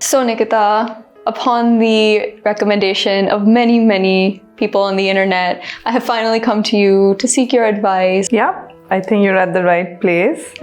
So Nikita, upon the recommendation of many, many people on the internet, I have finally come to you to seek your advice. Yeah, I think you're at the right place.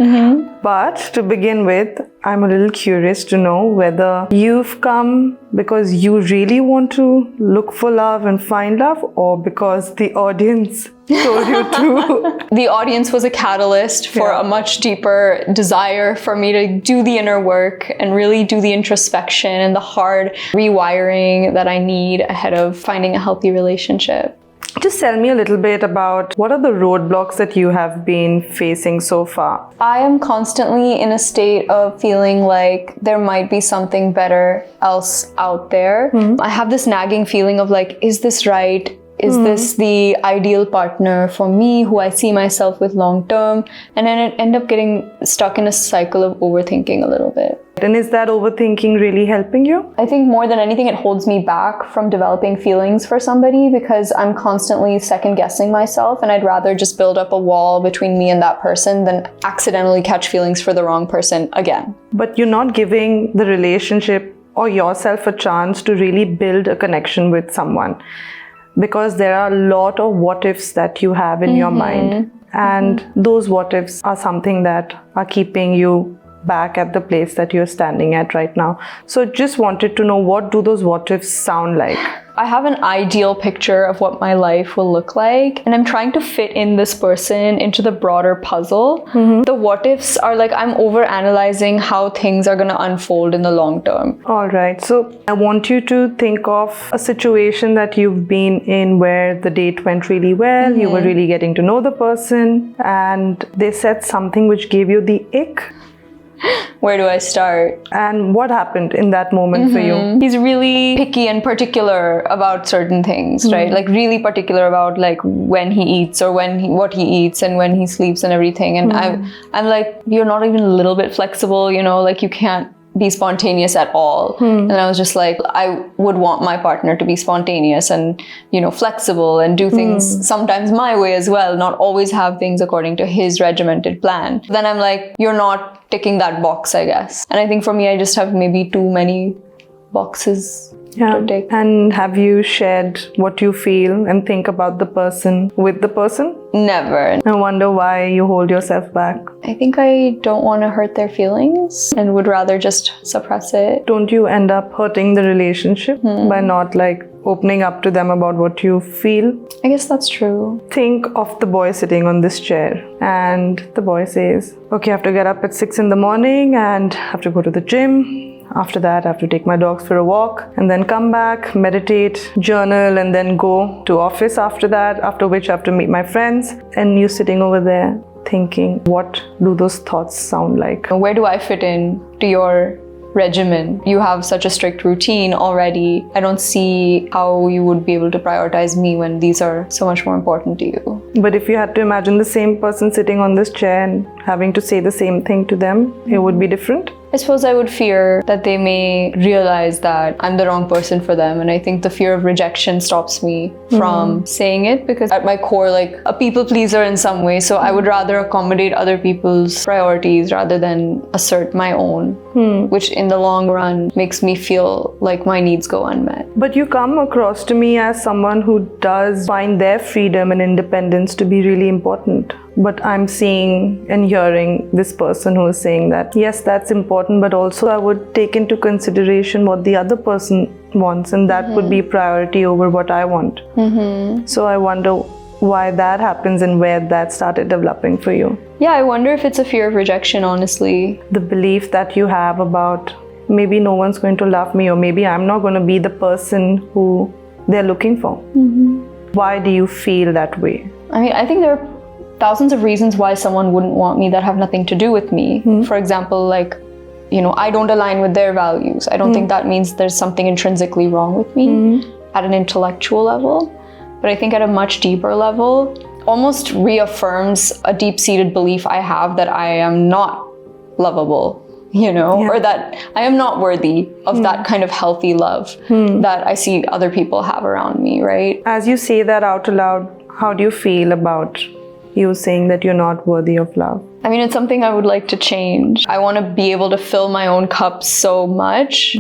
But to begin with, I'm a little curious to know whether you've come because you really want to look for love and find love, or because the audience told you to. The audience was a catalyst for a much deeper desire for me to do the inner work and really do the introspection and the hard rewiring that I need ahead of finding a healthy relationship. Just tell me a little bit about what are the roadblocks that you have been facing so far? I am constantly in a state of feeling like there might be something better else out there. I have this nagging feeling of like, is this right? Is this the ideal partner for me, who I see myself with long term? And then I end up getting stuck in a cycle of overthinking a little bit. And is that overthinking really helping you? I think more than anything, it holds me back from developing feelings for somebody because I'm constantly second guessing myself, and I'd rather just build up a wall between me and that person than accidentally catch feelings for the wrong person again. But you're not giving the relationship or yourself a chance to really build a connection with someone, because there are a lot of what ifs that you have in your mind. And those what ifs are something that are keeping you back at the place that you're standing at right now. So just wanted to know, what do those what ifs sound like? I have an ideal picture of what my life will look like, and I'm trying to fit in this person into the broader puzzle. The what ifs are like I'm over analyzing how things are going to unfold in the long term. All right, so I want you to think of a situation that you've been in where the date went really well, you were really getting to know the person, and they said something which gave you the ick. Where do I start? And what happened in that moment for you? He's really picky and particular about certain things, right? Like really particular about like when he eats or what he eats and when he sleeps and everything. And I'm like, you're not even a little bit flexible, you know, like you can't be spontaneous at all. And I was just like, I would want my partner to be spontaneous and, you know, flexible and do things sometimes my way as well, not always have things according to his regimented plan. Then I'm like, you're not ticking that box, I guess. And I think for me, I just have maybe too many boxes to tick. And have you shared what you feel and think about the person with the person? Never. I wonder why you hold yourself back. I think I don't want to hurt their feelings and would rather just suppress it. Don't you end up hurting the relationship by not like opening up to them about what you feel? I guess that's true. Think of the boy sitting on this chair, and the boy says, okay, I have to get up at 6 in the morning and have to go to the gym. After that, I have to take my dogs for a walk and then come back, meditate, journal, and then go to office after that, after which I have to meet my friends. And you sitting over there thinking, what do those thoughts sound like? Where do I fit in to your regimen? You have such a strict routine already. I don't see how you would be able to prioritize me when these are so much more important to you. But if you had to imagine the same person sitting on this chair and having to say the same thing to them, it would be different? I suppose I would fear that they may realize that I'm the wrong person for them. And I think the fear of rejection stops me from saying it, because at my core, like a people pleaser in some way. So I would rather accommodate other people's priorities rather than assert my own, which in the long run makes me feel like my needs go unmet. But you come across to me as someone who does find their freedom and independence to be really important. But I'm seeing and hearing this person who is saying that, yes, that's important, but also I would take into consideration what the other person wants, and that would be priority over what I want. So I wonder why that happens and where that started developing for you. Yeah, I wonder if it's a fear of rejection, honestly. The belief that you have about maybe no one's going to love me, or maybe I'm not going to be the person who they're looking for. Why do you feel that way? I mean, I think there are thousands of reasons why someone wouldn't want me that have nothing to do with me. For example, like, you know, I don't align with their values. I don't think that means there's something intrinsically wrong with me at an intellectual level. But I think at a much deeper level, almost reaffirms a deep-seated belief I have that I am not lovable, you know, or that I am not worthy of that kind of healthy love that I see other people have around me, right? As you say that out loud, how do you feel about you saying that you're not worthy of love? I mean, it's something I would like to change. I want to be able to fill my own cup so much,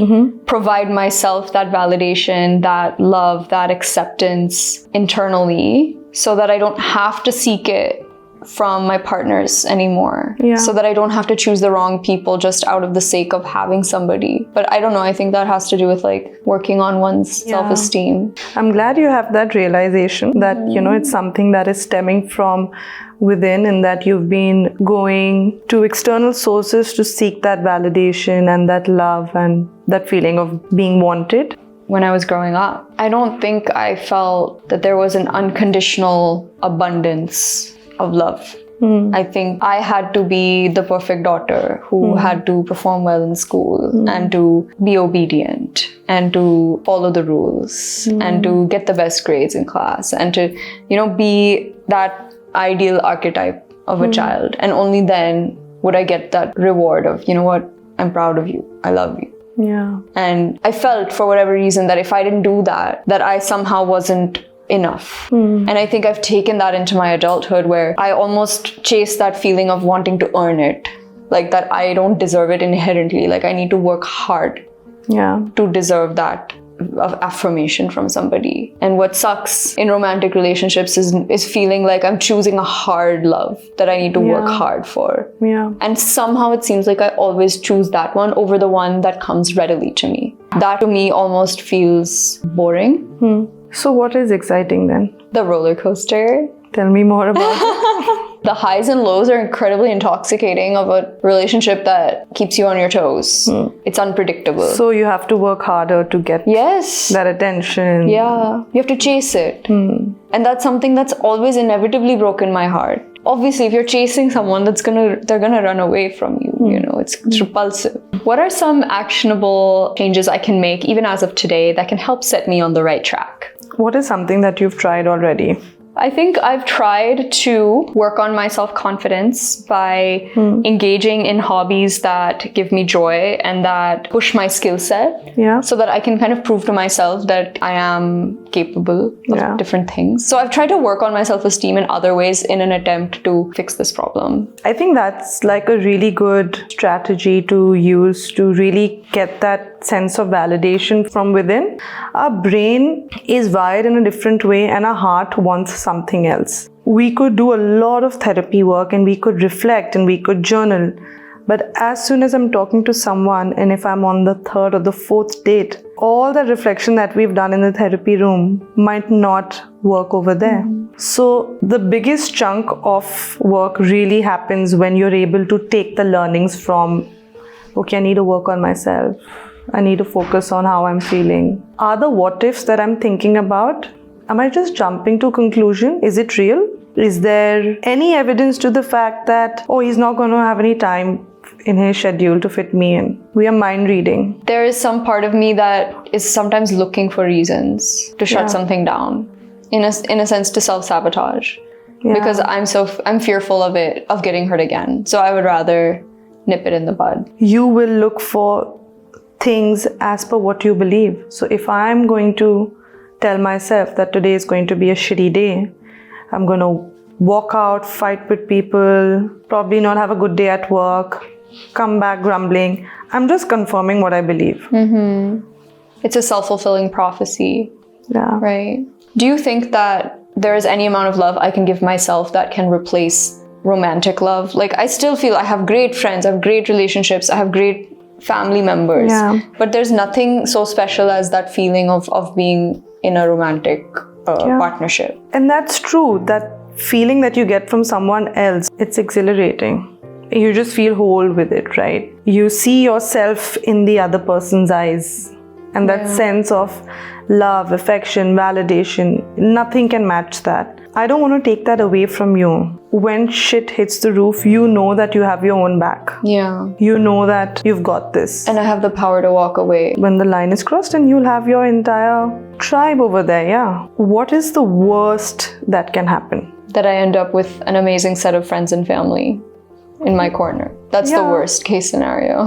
provide myself that validation, that love, that acceptance internally, so that I don't have to seek it from my partners anymore. So that I don't have to choose the wrong people just out of the sake of having somebody. But I don't know, I think that has to do with like working on one's self-esteem. I'm glad you have that realization that, you know, it's something that is stemming from within, and that you've been going to external sources to seek that validation and that love and that feeling of being wanted. When I was growing up, I don't think I felt that there was an unconditional abundance of love. I think I had to be the perfect daughter who had to perform well in school and to be obedient and to follow the rules and to get the best grades in class and to, you know, be that ideal archetype of a child. And only then would I get that reward of, you know what, I'm proud of you, I love you. And I felt for whatever reason that if I didn't do that, that I somehow wasn't enough. And I think I've taken that into my adulthood, where I almost chase that feeling of wanting to earn it, like that I don't deserve it inherently, like I need to work hard to deserve that of affirmation from somebody. And what sucks in romantic relationships is feeling like I'm choosing a hard love that I need to work hard for. And somehow it seems like I always choose that one over the one that comes readily to me. That to me almost feels boring. So what is exciting then? The roller coaster. Tell me more about it. The highs and lows are incredibly intoxicating of a relationship that keeps you on your toes. It's unpredictable. So you have to work harder to get that attention. Yeah, you have to chase it. And that's something that's always inevitably broken my heart. Obviously, if you're chasing someone, they're gonna run away from you. You know, it's repulsive. What are some actionable changes I can make, even as of today, that can help set me on the right track? What is something that you've tried already? I think I've tried to work on my self-confidence by engaging in hobbies that give me joy and that push my skill set, so that I can kind of prove to myself that I am capable of different things. So I've tried to work on my self-esteem in other ways in an attempt to fix this problem. I think that's like a really good strategy to use to really get that sense of validation from within. Our brain is wired in a different way and our heart wants something else. We could do a lot of therapy work and we could reflect and we could journal. But as soon as I'm talking to someone, and if I'm on the third or the fourth date, all the reflection that we've done in the therapy room might not work over there. So the biggest chunk of work really happens when you're able to take the learnings from, okay, I need to work on myself. I need to focus on how I'm feeling. Are the what ifs that I'm thinking about, am I just jumping to conclusion? Is it real? Is there any evidence to the fact that, oh, he's not going to have any time in his schedule to fit me in? We are mind reading. There is some part of me that is sometimes looking for reasons to shut something down. In a sense, to self-sabotage. Because I'm fearful of getting hurt again. So I would rather nip it in the bud. You will look for things as per what you believe. So if I'm going to tell myself that today is going to be a shitty day, I'm going to walk out, fight with people, probably not have a good day at work, come back grumbling. I'm just confirming what I believe. It's a self-fulfilling prophecy. Right. Do you think that there is any amount of love I can give myself that can replace romantic love? Like, I still feel I have great friends, I have great relationships, I have great family members, but there's nothing so special as that feeling of being in a romantic partnership. And that's true. That feeling that you get from someone else, it's exhilarating. You just feel whole with it, right? You see yourself in the other person's eyes, and that sense of love, affection, validation, nothing can match that. I don't want to take that away from you. When shit hits the roof, you know that you have your own back. You know that you've got this. And I have the power to walk away. When the line is crossed, and you'll have your entire tribe over there, What is the worst that can happen? That I end up with an amazing set of friends and family in my corner. That's the worst case scenario,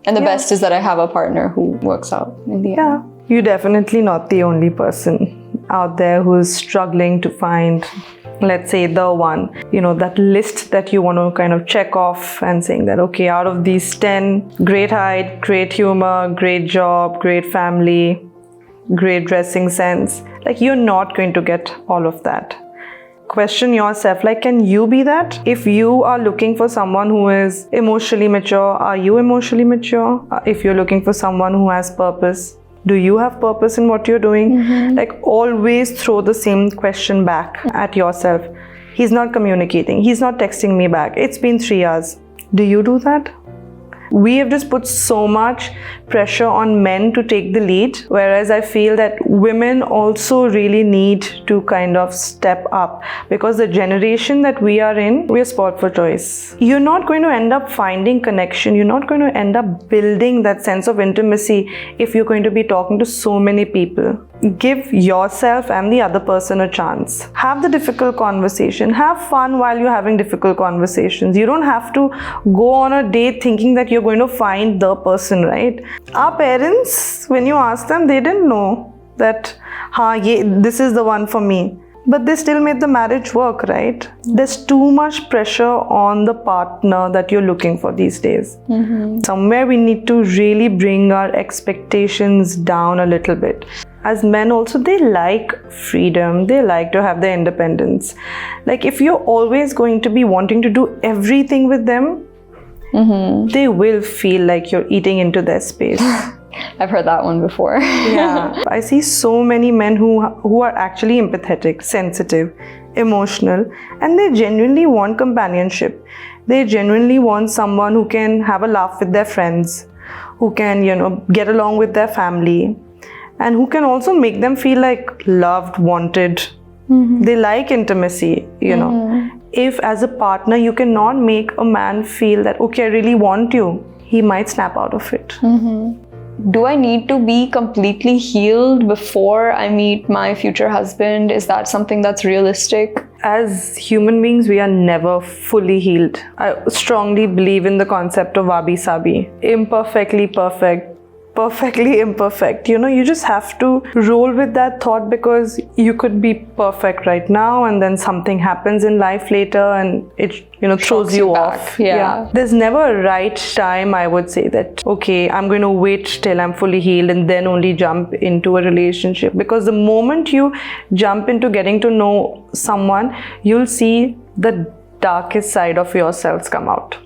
And the best is that I have a partner who works out in the end. You're definitely not the only person out there who's struggling to find let's say the one, that list that you want to kind of check off and saying that, okay, out of these 10, great height, great humor, great job, great family, great dressing sense, like you're not going to get all of that. Question yourself, like, can you be that? If you are looking for someone who is emotionally mature, are you emotionally mature? If you're looking for someone who has purpose, do you have purpose in what you're doing? Like, always throw the same question back at yourself. He's not communicating. He's not texting me back. It's been 3 hours. Do you do that? We have just put so much pressure on men to take the lead, whereas I feel that women also really need to kind of step up, because the generation that we are in, we are spoiled for choice. You're not going to end up finding connection. You're not going to end up building that sense of intimacy if you're going to be talking to so many people. Give yourself and the other person a chance. Have the difficult conversation. Have fun while you're having difficult conversations. You don't have to go on a date thinking that you're going to find the person, right? Our parents, when you ask them, they didn't know that, this is the one for me. But they still made the marriage work, right? There's too much pressure on the partner that you're looking for these days. Somewhere we need to really bring our expectations down a little bit. As men also, they like freedom. They like to have their independence. Like, if you're always going to be wanting to do everything with them, they will feel like you're eating into their space. I've heard that one before. Yeah. I see so many men who are actually empathetic, sensitive, emotional, and they genuinely want companionship. They genuinely want someone who can have a laugh with their friends, who can, get along with their family, and who can also make them feel like loved, wanted. They like intimacy, If as a partner you cannot make a man feel that, okay, I really want you, he might snap out of it. Do I need to be completely healed before I meet my future husband? Is that something that's realistic? As human beings, we are never fully healed. I strongly believe in the concept of wabi-sabi. Imperfectly perfect, perfectly imperfect. You just have to roll with that thought, because you could be perfect right now and then something happens in life later and it throws you off. Yeah. There's never a right time, I would say, that okay, I'm going to wait till I'm fully healed and then only jump into a relationship, because the moment you jump into getting to know someone, you'll see the darkest side of yourselves come out.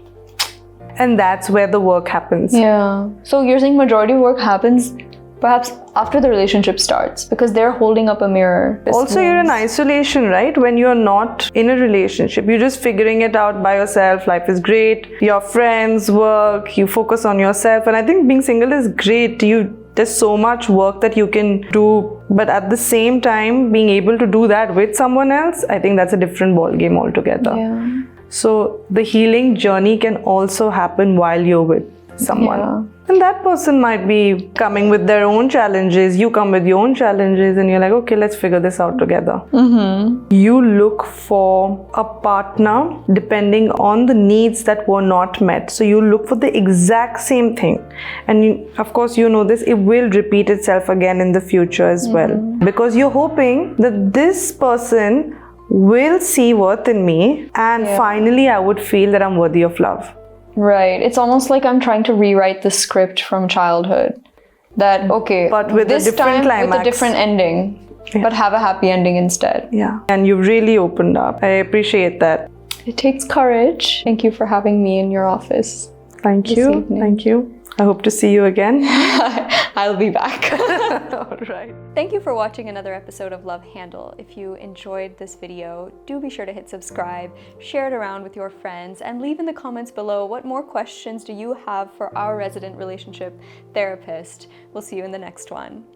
And that's where the work happens. Yeah. So you're saying majority of work happens perhaps after the relationship starts, because they're holding up a mirror. Also, you're in isolation, right? When you're not in a relationship, you're just figuring it out by yourself. Life is great. Your friends, work, you focus on yourself. And I think being single is great. There's so much work that you can do. But at the same time, being able to do that with someone else, I think that's a different ballgame altogether. Yeah. So the healing journey can also happen while you're with someone. Yeah. And that person might be coming with their own challenges. You come with your own challenges and you're like, okay, let's figure this out together. You look for a partner depending on the needs that were not met. So you look for the exact same thing. And of course, this, it will repeat itself again in the future as well. Because you're hoping that this person will see worth in me, and finally I would feel that I'm worthy of love. Right. It's almost like I'm trying to rewrite the script from childhood. That, okay, but with this a different time climax. with a different ending, but have a happy ending instead. Yeah. And you really opened up. I appreciate that. It takes courage. Thank you for having me in your office. Thank you. Thank you. I hope to see you again. I'll be back. All right. Thank you for watching another episode of Love Handle. If you enjoyed this video, do be sure to hit subscribe, share it around with your friends, and leave in the comments below what more questions do you have for our resident relationship therapist. We'll see you in the next one.